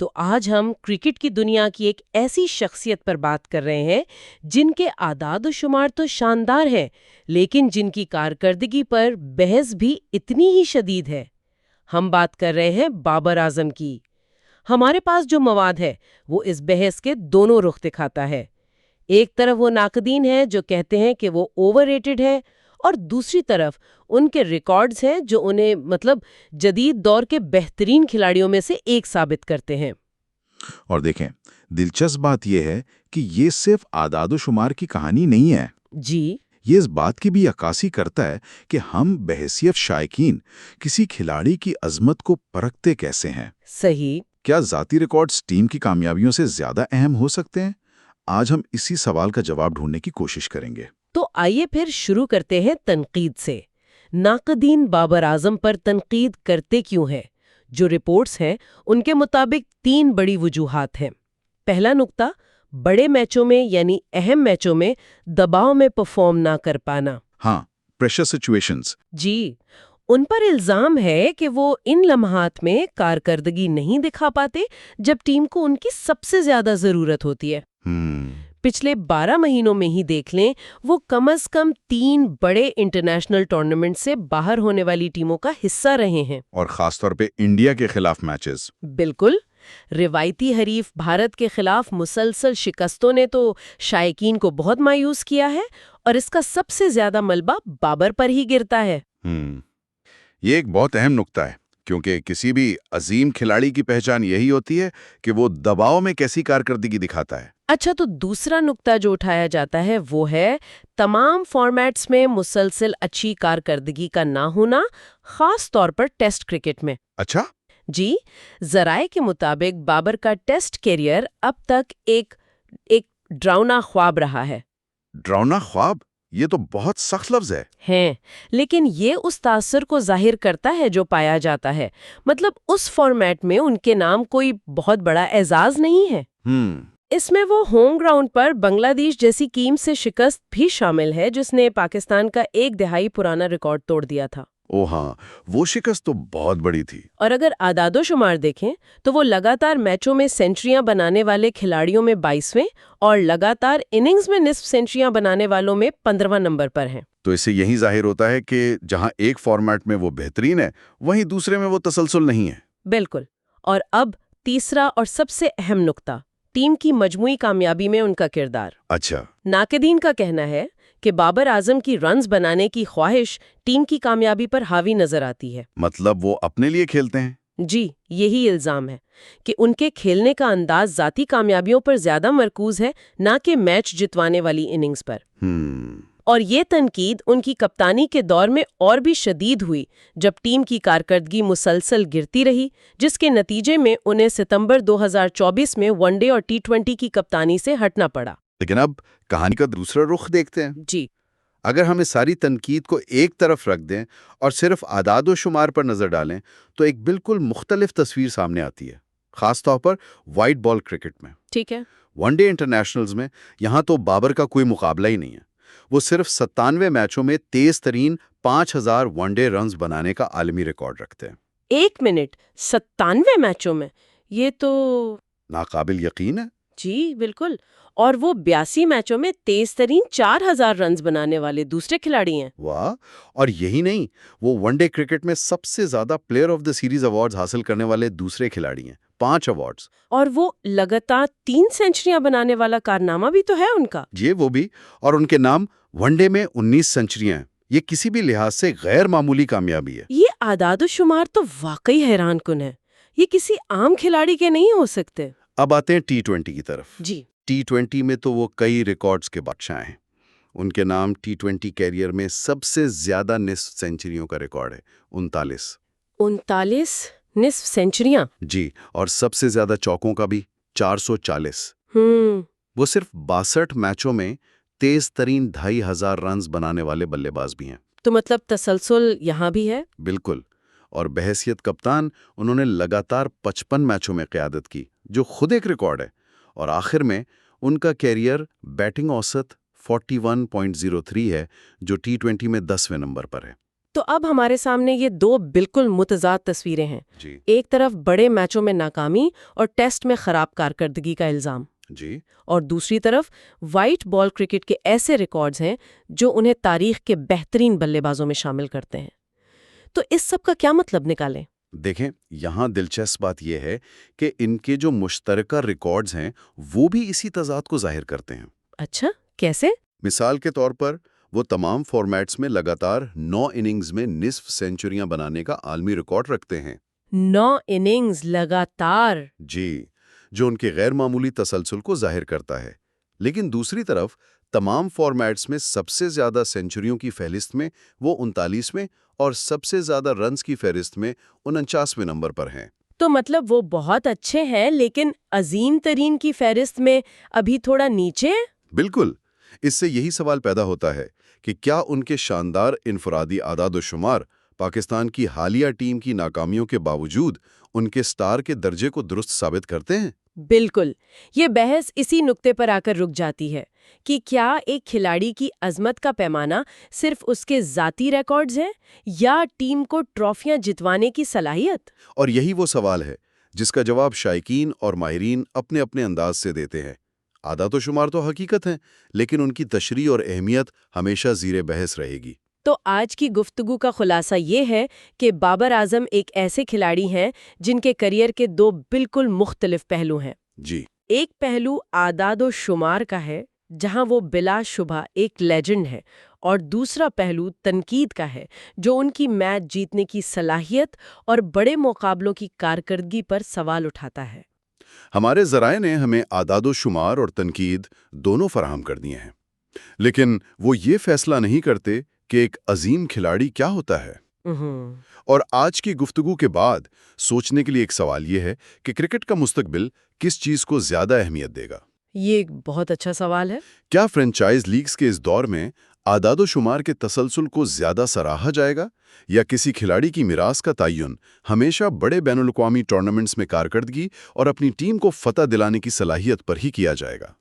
تو آج ہم کرکٹ کی دنیا کی ایک ایسی شخصیت پر بات کر رہے ہیں جن کے اعداد و شمار تو شاندار ہیں، لیکن جن کی کارکردگی پر بحث بھی اتنی ہی شدید ہے۔ ہم بات کر رہے ہیں بابر اعظم کی۔ ہمارے پاس جو مواد ہے وہ اس بحث کے دونوں رخ دکھاتا ہے۔ ایک طرف وہ ناقدین ہیں جو کہتے ہیں کہ وہ اوور ریٹڈ ہے، اور دوسری طرف ان کے ریکارڈز ہیں جو انہیں جدید دور کے بہترین کھلاڑیوں میں سے ایک ثابت کرتے ہیں۔ اور دیکھیں، دلچسپ بات یہ ہے کہ یہ صرف اعداد و شمار کی کہانی نہیں ہے۔ جی، یہ اس بات کی بھی عکاسی کرتا ہے کہ ہم بحیثیت شائقین کسی کھلاڑی کی عظمت کو پرکھتے کیسے ہیں۔ صحیح۔ کیا ذاتی ریکارڈز ٹیم کی کامیابیوں سے زیادہ اہم ہو سکتے ہیں؟ آج ہم اسی سوال کا جواب ڈھونڈنے کی کوشش کریں گے۔ تو آئیے پھر شروع کرتے ہیں تنقید سے۔ ناقدین بابر اعظم پر تنقید کرتے کیوں ہیں؟ جو رپورٹس ہیں ان کے مطابق 3 بڑی وجوہات ہیں۔ پہلا نقطہ، بڑے میچوں میں یعنی اہم میچوں میں دباؤ میں پرفارم نہ کر پانا۔ ہاں، پریشر سچویشنز۔ جی، ان پر الزام ہے کہ وہ ان لمحات میں کارکردگی نہیں دکھا پاتے جب ٹیم کو ان کی سب سے زیادہ ضرورت ہوتی ہے۔ پچھلے 12 مہینوں میں ہی دیکھ لیں، وہ کم از کم 3 بڑے انٹرنیشنل ٹورنامنٹ سے باہر ہونے والی ٹیموں کا حصہ رہے ہیں، اور خاص طور پہ انڈیا کے خلاف میچز۔ بالکل۔ روایتی حریف بھارت کے خلاف مسلسل شکستوں نے تو شائقین کو بہت مایوس کیا ہے، اور اس کا سب سے زیادہ ملبہ بابر پر ہی گرتا ہے۔ یہ ایک بہت اہم نقطہ ہے، کیونکہ کسی بھی عظیم کھلاڑی کی پہچان یہی ہوتی ہے کہ وہ دباؤ میں کیسی کارکردگی دکھاتا ہے۔ اچھا، تو دوسرا نقطہ جو اٹھایا جاتا ہے وہ ہے تمام فارمیٹس میں مسلسل اچھی کارکردگی کا نہ ہونا، خاص طور پر ٹیسٹ کرکٹ میں۔ اچھا؟ جی، ذرائع کے مطابق بابر کا ٹیسٹ کیریئر اب تک ایک ڈراؤنا خواب رہا ہے۔ ڈراؤنا خواب؟ یہ تو بہت سخت لفظ ہے۔ لیکن یہ اس تاثر کو ظاہر کرتا ہے جو پایا جاتا ہے۔ اس فارمیٹ میں ان کے نام کوئی بہت بڑا اعزاز نہیں ہے۔ اس میں وہ ہوم گراؤنڈ پر بنگلہ دیش جیسی ٹیم سے شکست بھی شامل ہے جس نے پاکستان کا 1 دہائی پرانا ریکارڈ توڑ دیا تھا۔ ہاں، وہ شکست تو بہت بڑی تھی۔ اور اگر اعداد و شمار دیکھیں تو وہ لگاتار میچوں میں سینچریاں بنانے والے کھلاڑیوں میں 22ویں اور لگاتار اننگز میں نصف سینچریاں بنانے والوں میں 15واں نمبر پر ہیں۔ تو اس سے یہی ظاہر ہوتا ہے کہ جہاں ایک فارمیٹ میں وہ بہترین ہے، وہیں دوسرے میں وہ تسلسل نہیں ہے۔ بالکل۔ اور اب تیسرا اور سب سے اہم نقطہ، ٹیم کی مجموعی کامیابی میں ان کا کردار۔ اچھا۔ ناقدین کا کہنا ہے کہ بابر اعظم کی رنز بنانے کی خواہش ٹیم کی کامیابی پر حاوی نظر آتی ہے۔ مطلب وہ اپنے لیے کھیلتے ہیں؟ جی، یہی الزام ہے کہ ان کے کھیلنے کا انداز ذاتی کامیابیوں پر زیادہ مرکوز ہے، نہ کہ میچ جتوانے والی اننگز پر۔ اور یہ تنقید ان کی کپتانی کے دور میں اور بھی شدید ہوئی جب ٹیم کی کارکردگی مسلسل گرتی رہی، جس کے نتیجے میں انہیں ستمبر 2024 میں ون ڈے اور T20 کی کپتانی سے ہٹنا پڑا۔ لیکن اب کہانی کا دوسرا رخ دیکھتے ہیں۔ جی، اگر ہم اس ساری تنقید کو ایک طرف رکھ دیں اور صرف اعداد و شمار پر نظر ڈالیں تو ایک بالکل مختلف تصویر سامنے آتی ہے، خاص طور پر وائٹ بال کرکٹ میں۔ ٹھیک ہے۔ ون ڈے انٹرنیشنلز میں یہاں تو بابر کا کوئی مقابلہ ہی نہیں ہے۔ وہ صرف 97 میچوں میں تیز ترین 5000 ون ڈے رنز بنانے کا عالمی ریکارڈ رکھتے ہیں۔ 1 منٹ، 97 میچوں میں؟ یہ تو ناقابل یقین ہے۔ جی بالکل، اور وہ 82 میچوں میں تیز ترین 4000 رنز بنانے والے دوسرے کھلاڑی ہیں۔ واہ! اور یہی نہیں، وہ ون ڈے کرکٹ میں سب سے زیادہ player of the series awards حاصل کرنے والے دوسرے کھلاڑی ہیں، 5 ایوارڈز۔ اور وہ لگاتار 3 سینچریاں بنانے والا کارنامہ بھی تو ہے ان کا۔ جی، وہ بھی، اور ان کے نام ون ڈے میں 19 سنچریاں ہیں۔ یہ کسی بھی لحاظ سے غیر معمولی کامیابی ہے۔ یہ اعداد و شمار تو واقعی حیران کن ہے، یہ کسی عام کھلاڑی کے نہیں ہو سکتے۔ اب آتے ہیں T20 کی طرف۔ جی، T20 میں تو وہ کئی ریکارڈز کے بادشاہ ہیں۔ ان کے نام T20 کیریئر میں سب سے زیادہ نصف سینچریوں کا ریکارڈ ہے، 39۔ 39 نصف سینچریاں؟ جی، اور سب سے زیادہ چوکوں کا بھی، 440۔ وہ صرف 62 میچوں میں تیز ترین 2500 رنز بنانے والے بلے باز بھی ہیں۔ تو مطلب تسلسل یہاں بھی ہے؟ بالکل، اور بحیثیت کپتان انہوں نے لگاتار 55 میچوں میں قیادت کی، جو خود ایک ریکارڈ ہے، اور آخر میں ان کا کیریئر بیٹنگ اوسط 41.03 ہے، جو T20 میں 10ویں نمبر پر ہے۔ تو اب ہمارے سامنے یہ دو بالکل متضاد تصویریں ہیں. جی ایک طرف بڑے میچوں میں ناکامی اور ٹیسٹ میں خراب کارکردگی کا الزام، جی اور دوسری طرف وائٹ بال کرکٹ کے ایسے ریکارڈز ہیں جو انہیں تاریخ کے بہترین بلے بازوں میں شامل کرتے ہیں. تو اس سب کا کیا مطلب نکالیں؟ دیکھیں، یہاں دلچسپ بات یہ ہے کہ ان کے جو مشترکہ ریکارڈز ہیں وہ بھی اسی تضاد کو ظاہر کرتے ہیں. اچھا، کیسے؟ مثال کے طور پر وہ تمام فارمیٹس میں لگاتار 9 اننگز میں نصف سینچریاں بنانے کا عالمی ریکارڈ رکھتے ہیں. 9 اننگز لگاتار؟ جی، جو ان کے غیر معمولی تسلسل کو ظاہر کرتا ہے. لیکن دوسری طرف تمام فارمیٹس میں سب سے زیادہ سینچریوں کی فہرست میں وہ 39ویں اور سب سے زیادہ رنز کی فہرست میں 49ویں نمبر پر ہیں. تو مطلب وہ بہت اچھے ہیں لیکن عظیم ترین کی فہرست میں ابھی تھوڑا نیچے ہیں؟ بالکل. اس سے یہی سوال پیدا ہوتا ہے کہ کیا ان کے شاندار انفرادی اعداد و شمار پاکستان کی حالیہ ٹیم کی ناکامیوں کے باوجود ان کے سٹار کے درجے کو درست ثابت کرتے ہیں؟ بالکل. یہ بحث اسی نقطے پر آ کر رک جاتی ہے کہ کیا ایک کھلاڑی کی عظمت کا پیمانہ صرف اس کے ذاتی ریکارڈز ہیں یا ٹیم کو ٹرافیاں جتوانے کی صلاحیت؟ اور یہی وہ سوال ہے جس کا جواب شائقین اور ماہرین اپنے اپنے انداز سے دیتے ہیں. اعداد و شمار تو حقیقت ہیں، لیکن ان کی تشریح اور اہمیت ہمیشہ زیر بحث رہے گی. تو آج کی گفتگو کا خلاصہ یہ ہے کہ بابر اعظم ایک ایسے کھلاڑی ہیں جن کے کریئر کے دو بالکل مختلف پہلو ہیں. جی ایک پہلو اعداد و شمار کا ہے جہاں وہ بلا شبہ ایک لیجنڈ ہے، اور دوسرا پہلو تنقید کا ہے جو ان کی میچ جیتنے کی صلاحیت اور بڑے مقابلوں کی کارکردگی پر سوال اٹھاتا ہے. ہمارے ذرائع نے ہمیں اعداد و شمار اور تنقید دونوں فراہم کر دیے ہیں، لیکن وہ یہ فیصلہ نہیں کرتے کہ ایک عظیم کھلاڑی کیا ہوتا ہے. اور آج کی گفتگو کے بعد سوچنے کے لیے ایک سوال یہ ہے کہ کرکٹ کا مستقبل کس چیز کو زیادہ اہمیت دے گا؟ یہ ایک بہت اچھا سوال ہے. کیا فرنچائز لیگز کے اس دور میں اعداد و شمار کے تسلسل کو زیادہ سراہا جائے گا، یا کسی کھلاڑی کی میراث کا تعین ہمیشہ بڑے بین الاقوامی ٹورنامنٹس میں کارکردگی اور اپنی ٹیم کو فتح دلانے کی صلاحیت پر ہی کیا جائے گا؟